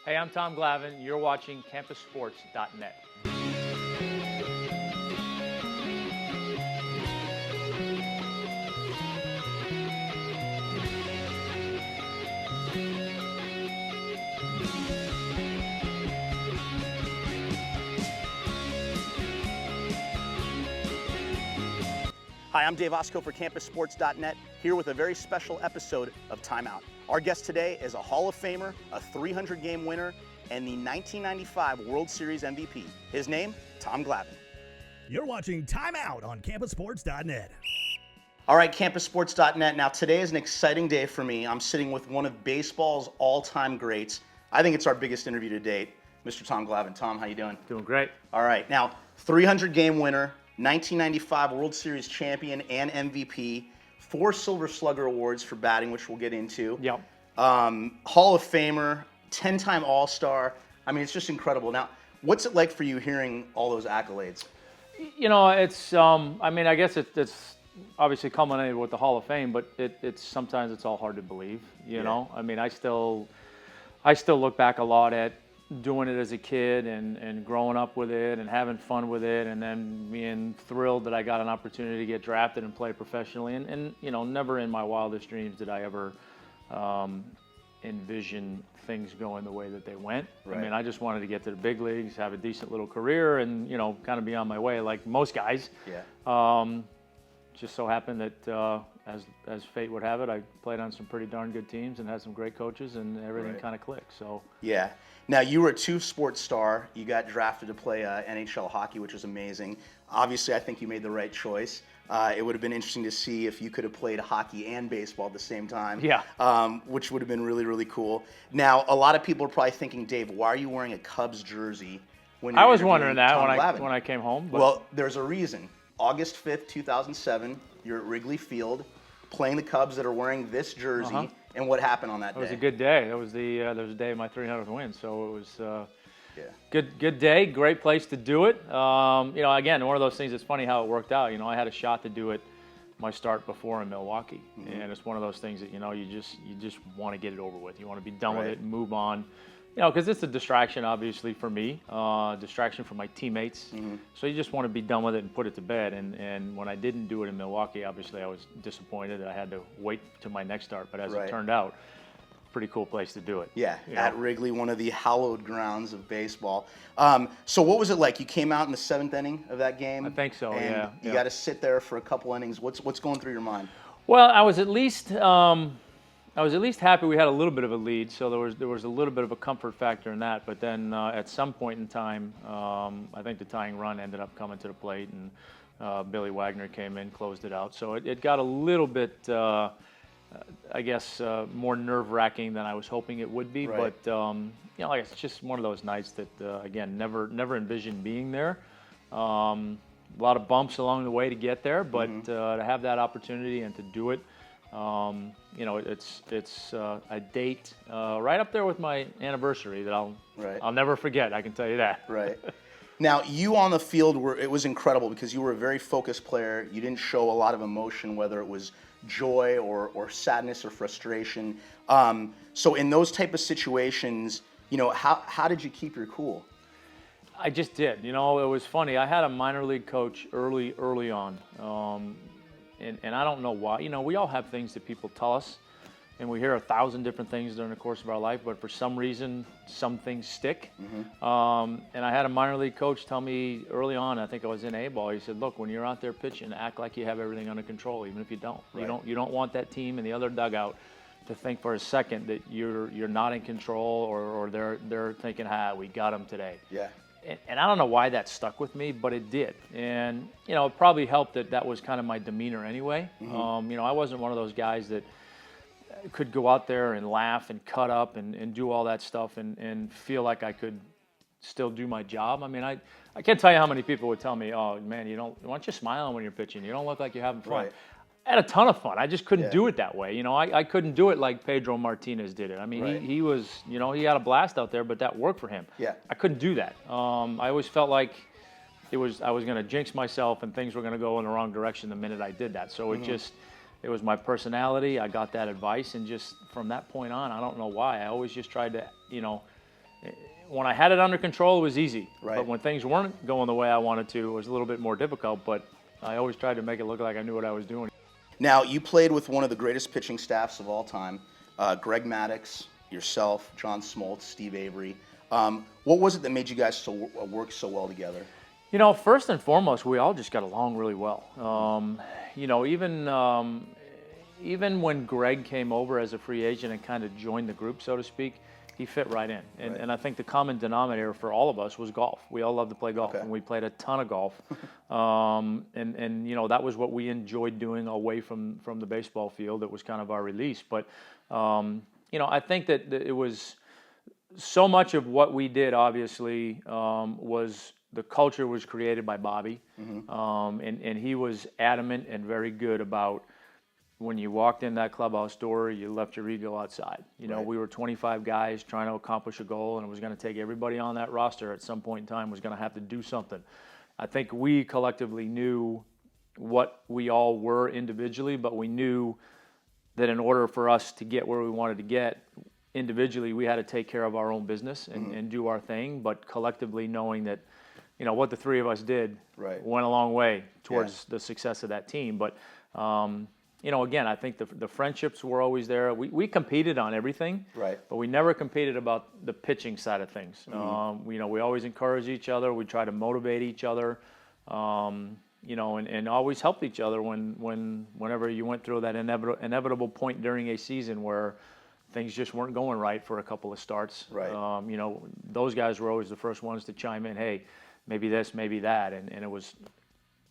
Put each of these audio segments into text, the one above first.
Hey, I'm Tom Glavine. You're watching CampusSports.net. Hi, I'm Dave Osco for CampusSports.net, here with a very special episode of Time Out. Our guest today is a Hall of Famer, a 300-game winner, and the 1995 World Series MVP. His name, Tom Glavine. You're watching Time Out on CampusSports.net. All right, CampusSports.net. Now, today is an exciting day for me. I'm sitting with one of baseball's all-time greats. I think it's our biggest interview to date, Mr. Tom Glavine. Tom, how you doing? Doing great. All right, now, 300-game winner, 1995 World Series champion and MVP, 4 Silver Slugger awards for batting, which we'll get into. Yep. Hall of Famer, 10-time All-Star. I mean, it's just incredible. Now, what's it like for you hearing all those accolades? You know, it's, I mean, I guess it's obviously culminated with the Hall of Fame, but it's sometimes it's all hard to believe, you know? I mean, I still look back a lot at doing it as a kid and growing up with it and having fun with it, and then being thrilled that I got an opportunity to get drafted and play professionally. And you know, never in my wildest dreams did I ever envision things going the way that they went. Right. I mean, I just wanted to get to the big leagues, have a decent little career, and you know, kind of be on my way like most guys. Yeah. Just so happened that as fate would have it, I played on some pretty darn good teams and had some great coaches, and everything kind of clicked. So yeah. Now, you were a 2-sport star. You got drafted to play NHL hockey, which was amazing. Obviously, I think you made the right choice. It would have been interesting to see if you could have played hockey and baseball at the same time. Yeah. Which would have been really, really cool. Now, a lot of people are probably thinking, Dave, why are you wearing a Cubs jersey when you're I was wondering that Tom when I came home. But well, there's a reason. August 5th, 2007, you're at Wrigley Field playing the Cubs that are wearing this jersey. And what happened on that day? It was a good day. That was the day of my 300th win. So it was good day, great place to do it. You know, again, one of those things. It's funny how it worked out. You know, I had a shot to do it my start before in Milwaukee, and it's one of those things that you know you just want to get it over with. You want to be done with it and move on. You know, because it's a distraction, obviously, for me, distraction for my teammates. So you just want to be done with it and put it to bed. And when I didn't do it in Milwaukee, obviously, I was disappointed that I had to wait to my next start. But as it turned out, pretty cool place to do it. Yeah, at Wrigley, one of the hallowed grounds of baseball. So what was it like? You came out in the 7th inning of that game? I think so, and you got to sit there for a couple innings. What's going through your mind? Well, I was at least happy we had a little bit of a lead, so there was a little bit of a comfort factor in that. But then at some point in time, I think the tying run ended up coming to the plate, and Billy Wagner came in, closed it out. So it got a little bit, I guess, more nerve-wracking than I was hoping it would be. But you know, like, it's just one of those nights that again, never envisioned being there. A lot of bumps along the way to get there, but to have that opportunity and to do it. You know, it's a date right up there with my anniversary that I'll never forget. I can tell you that. Right. Now, you on the field it was incredible because you were a very focused player. You didn't show a lot of emotion, whether it was joy or sadness or frustration. So in those type of situations, you know, how did you keep your cool? I just did. You know, it was funny. I had a minor league coach early on. And I don't know why. You know, we all have things that people tell us, and we hear 1,000 different things during the course of our life, but for some reason, some things stick. And I had a minor league coach tell me early on, I think I was in A-ball, he said, look, when you're out there pitching, act like you have everything under control, even if you don't. You don't want that team in the other dugout to think for a second that you're not in control or they're thinking, we got him today. Yeah. And I don't know why that stuck with me, but it did. And, you know, it probably helped that was kind of my demeanor anyway. You know, I wasn't one of those guys that could go out there and laugh and cut up and do all that stuff and feel like I could still do my job. I mean, I can't tell you how many people would tell me, oh, man, why don't you smile when you're pitching? You don't look like you're having fun. I had a ton of fun. I just couldn't do it that way. You know, I couldn't do it like Pedro Martinez did it. I mean, he was, you know, he had a blast out there, but that worked for him. Yeah. I couldn't do that. I always felt like I was going to jinx myself and things were going to go in the wrong direction the minute I did that. So it was my personality. I got that advice, and just from that point on, I don't know why, I always just tried to, you know, when I had it under control, it was easy. Right. But when things weren't going the way I wanted to, it was a little bit more difficult. But I always tried to make it look like I knew what I was doing. Now, you played with one of the greatest pitching staffs of all time, Greg Maddux, yourself, John Smoltz, Steve Avery. What was it that made you guys work so well together? You know, first and foremost, we all just got along really well. You know, even when Greg came over as a free agent and kind of joined the group, so to speak, he fit right in. And I think the common denominator for all of us was golf. We all love to play golf, and we played a ton of golf. And you know, that was what we enjoyed doing away from the baseball field. It was kind of our release. But, you know, I think that it was so much of what we did, obviously, was the culture was created by Bobby. And he was adamant and very good about when you walked in that clubhouse door, you left your ego outside. You know, we were 25 guys trying to accomplish a goal, and it was going to take everybody on that roster at some point in time was going to have to do something. I think we collectively knew what we all were individually, but we knew that in order for us to get where we wanted to get individually, we had to take care of our own business and do our thing, but collectively knowing that, you know, what the three of us did went a long way towards the success of that team. But, you know, again, I think the friendships were always there. We competed on everything, but we never competed about the pitching side of things. You know, we always encouraged each other. We tried to motivate each other, you know, and always helped each other whenever you went through that inevitable point during a season where things just weren't going right for a couple of starts. You know, those guys were always the first ones to chime in, hey, maybe this, maybe that, and it was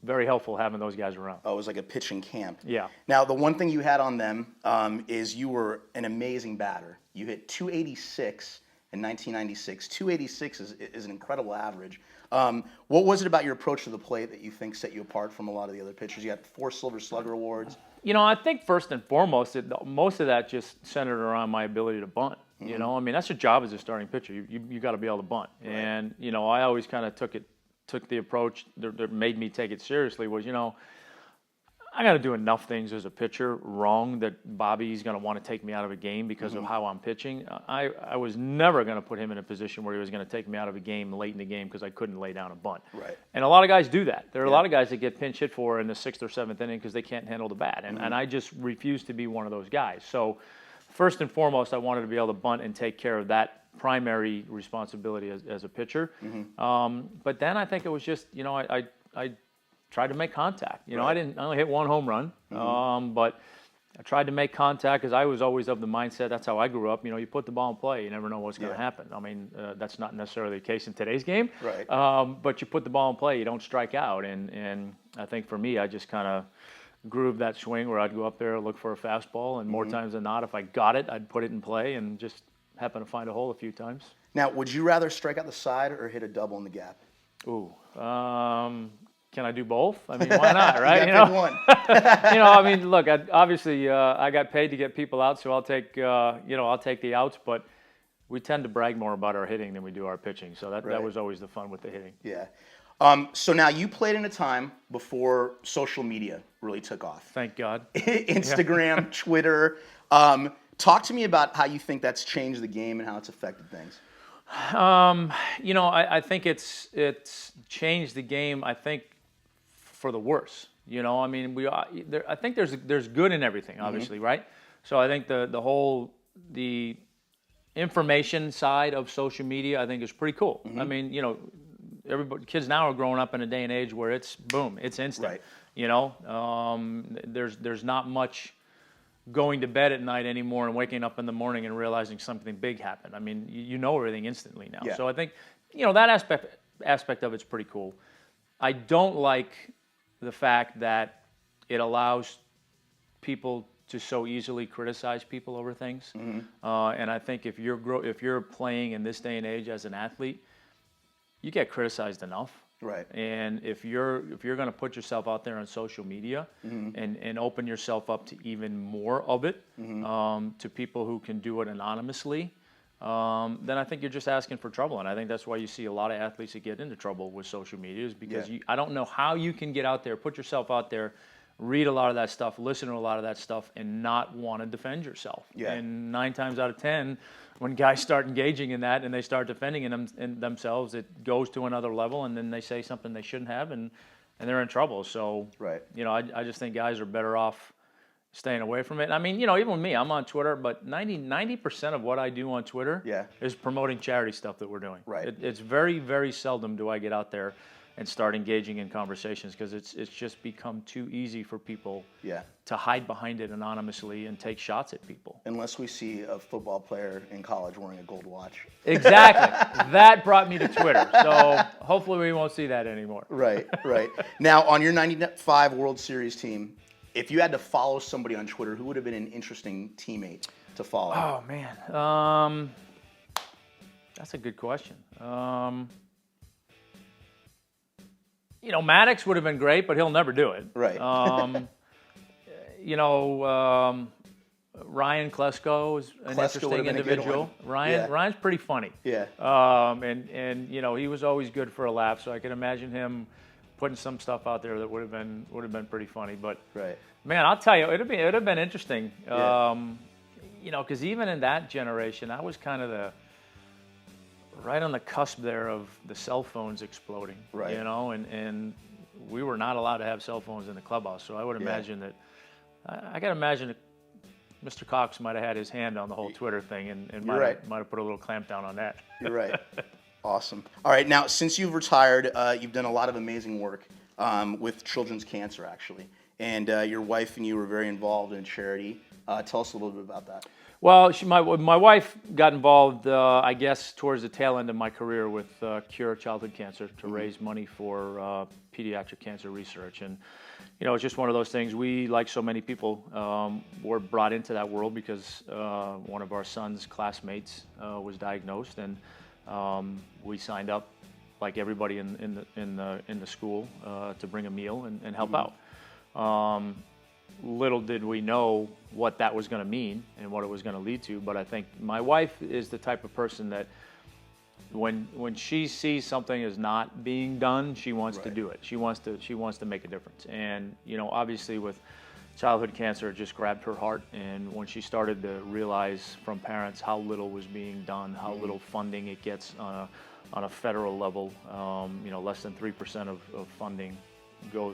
very helpful having those guys around. Oh, it was like a pitching camp. Yeah. Now, the one thing you had on them is you were an amazing batter. You hit 286 in 1996. 286 is an incredible average. What was it about your approach to the plate that you think set you apart from a lot of the other pitchers? You had 4 Silver Slugger awards. You know, I think first and foremost, most of that just centered around my ability to bunt. You know, I mean, that's your job as a starting pitcher. You got to be able to bunt. And, you know, I always kind of took the approach that made me take it seriously was, you know, I got to do enough things as a pitcher wrong that Bobby's going to want to take me out of a game because of how I'm pitching. I was never going to put him in a position where he was going to take me out of a game late in the game because I couldn't lay down a bunt. And a lot of guys do that. There are a lot of guys that get pinch hit for in the 6th or 7th inning because they can't handle the bat. And I just refuse to be one of those guys. So first and foremost, I wanted to be able to bunt and take care of that primary responsibility as a pitcher. But then I think it was just, you know, I tried to make contact. You know, I only hit 1 home run, but I tried to make contact because I was always of the mindset, that's how I grew up, you know, you put the ball in play, you never know what's going to happen. I mean, that's not necessarily the case in today's game, but you put the ball in play, you don't strike out. And I think for me, I just kind of grooved that swing where I'd go up there, look for a fastball, and more times than not, if I got it, I'd put it in play and just happen to find a hole a few times. Now, would you rather strike out the side or hit a double in the gap? Ooh, can I do both? I mean, why not, right? You know, one. You know, I mean, look, obviously, I got paid to get people out, so I'll take, you know, I'll take the outs. But we tend to brag more about our hitting than we do our pitching, so that was always the fun with the hitting. Yeah. So now you played in a time before social media really took off. Thank God. Instagram, Twitter. Talk to me about how you think that's changed the game and how it's affected things. You know, I think it's changed the game, I think, for the worse. You know, I mean, I think there's good in everything, obviously, right? So I think the information side of social media, I think, is pretty cool. I mean, you know, kids now are growing up in a day and age where it's boom, it's instant. You know, there's not much going to bed at night anymore and waking up in the morning and realizing something big happened. I mean, you know everything instantly now. So I think, you know, that aspect of it's pretty cool. I don't like the fact that it allows people to so easily criticize people over things. And I think if you're playing in this day and age as an athlete, you get criticized enough. And if you're going to put yourself out there on social media and open yourself up to even more of it, to people who can do it anonymously, then I think you're just asking for trouble. And I think that's why you see a lot of athletes that get into trouble with social media is because I don't know how you can get out there, put yourself out there read a lot of that stuff, listen to a lot of that stuff, and not want to defend yourself. Yeah. And 9 times out of 10, when guys start engaging in that and they start defending in themselves, it goes to another level, and then they say something they shouldn't have, and they're in trouble. So, Right. I just think guys are better off staying away from it. I mean, even with me, I'm on Twitter, but 90% of what I do on Twitter is promoting charity stuff that we're doing. Right. It's very, very seldom do I get out there and start engaging in conversations, because it's just become too easy for people to hide behind it anonymously and take shots at people. Unless we see a football player in college wearing a gold watch. Exactly. That brought me to Twitter. So hopefully we won't see that anymore. Right. Now, on your 95 World Series team, if you had to follow somebody on Twitter, who would have been an interesting teammate to follow? Oh, man. That's a good question. Maddox would have been great, but he'll never do it. Right. Ryan Klesko is an interesting individual. Ryan's pretty funny. Yeah. And he was always good for a laugh, so I can imagine him putting some stuff out there that would have been pretty funny. But man, I'll tell you, it would have been interesting. Because even in that generation, I was kind of right on the cusp there of the cell phones exploding. Right. And we were not allowed to have cell phones in the clubhouse. So I would imagine that I got to imagine that Mr. Cox might have had his hand on the whole Twitter thing and might have put a little clamp down on that. You're right. Awesome. All right, now, since you've retired, you've done a lot of amazing work with children's cancer, actually. And your wife and you were very involved in charity. Tell us a little bit about that. Well, my wife got involved, I guess, towards the tail end of my career with Cure Childhood Cancer to raise money for pediatric cancer research. And, it's just one of those things. We, like so many people, were brought into that world because one of our son's classmates was diagnosed, and we signed up, like everybody in the school, to bring a meal and help out. Little did we know what that was going to mean and what it was going to lead to, but I think my wife is the type of person that when she sees something is not being done, she wants to do it. She wants to make a difference. And obviously with childhood cancer, it just grabbed her heart. And when she started to realize from parents how little was being done, how little funding it gets on a federal level, less than 3% of funding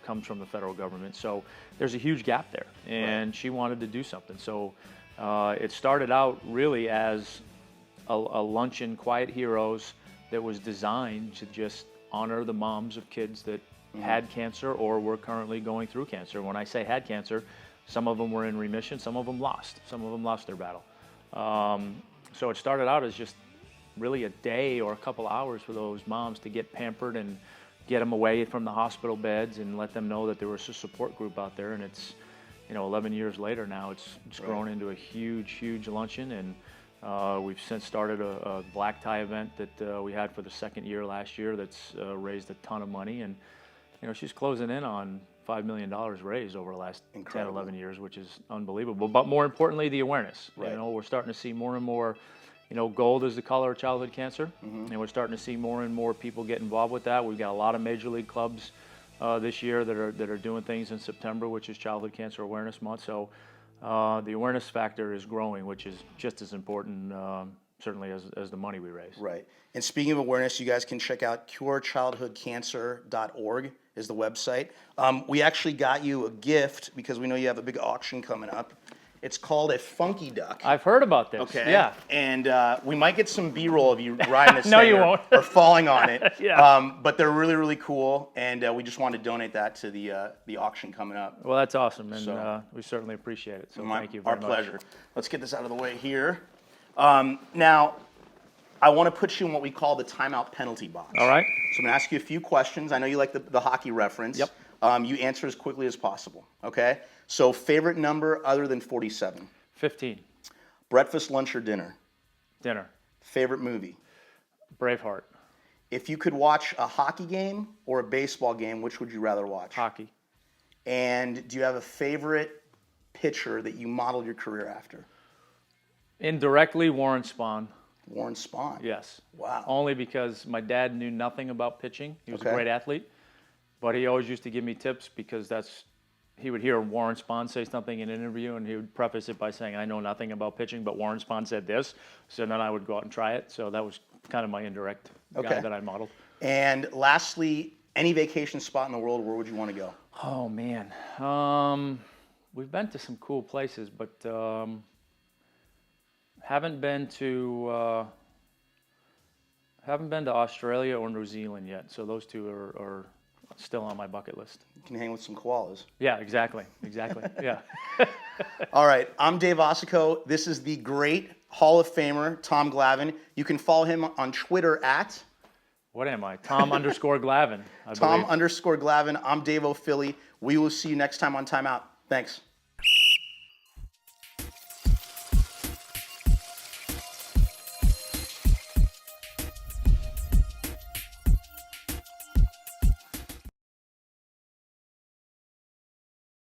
comes from the federal government. So there's a huge gap there, and she wanted to do something. So it started out really as a luncheon, Quiet Heroes, that was designed to just honor the moms of kids that had cancer or were currently going through cancer. When I say had cancer, some of them were in remission, some of them lost their battle. So it started out as just really a day or a couple hours for those moms to get pampered and get them away from the hospital beds and let them know that there was a support group out there. And it's, 11 years later now, it's grown into a huge luncheon. And we've since started a black tie event that we had for the second year last year that's raised a ton of money. And, she's closing in on $5 million raised over the last 10, 11 years, which is unbelievable. But more importantly, the awareness. We're starting to see more and more. Gold is the color of childhood cancer, and we're starting to see more and more people get involved with that. We've got a lot of major league clubs this year that are doing things in September, which is Childhood Cancer Awareness Month. So the awareness factor is growing, which is just as important, certainly, as the money we raise. Right. And speaking of awareness, you guys can check out curechildhoodcancer.org is the website. We actually got you a gift because we know you have a big auction coming up. It's called a Funky Duck. I've heard about this. Okay. Yeah. And we might get some B-roll of you riding this No, thing you won't. or falling on it. Yeah. But they're really, really cool, and we just wanted to donate that to the auction coming up. Well, that's awesome, and we certainly appreciate it. So thank you very much. Our pleasure. Let's get this out of the way here. Now, I want to put you in what we call the timeout penalty box. All right. So I'm going to ask you a few questions. I know you like the hockey reference. Yep. You answer as quickly as possible, okay? So favorite number other than 47? 15. Breakfast, lunch, or dinner? Dinner. Favorite movie? Braveheart. If you could watch a hockey game or a baseball game, which would you rather watch? Hockey. And do you have a favorite pitcher that you modeled your career after? Indirectly, Warren Spahn. Warren Spahn? Yes. Wow. Only because my dad knew nothing about pitching. He was a great athlete, but he always used to give me tips because that's he would hear Warren Spahn say something in an interview, and he would preface it by saying, "I know nothing about pitching, but Warren Spahn said this." So then I would go out and try it. So that was kind of my indirect guy that I modeled. And lastly, any vacation spot in the world, where would you want to go? Oh man, we've been to some cool places, but haven't been to Australia or New Zealand yet. So those two are still on my bucket list. You can hang with some koalas. Yeah, exactly. Yeah. All right, I'm Dave Ossico. This is the great Hall of Famer, Tom Glavine. You can follow him on Twitter at... What am I? Tom_Glavine. Tom_Glavine. I'm Dave O'Philly. We will see you next time on Time Out. Thanks.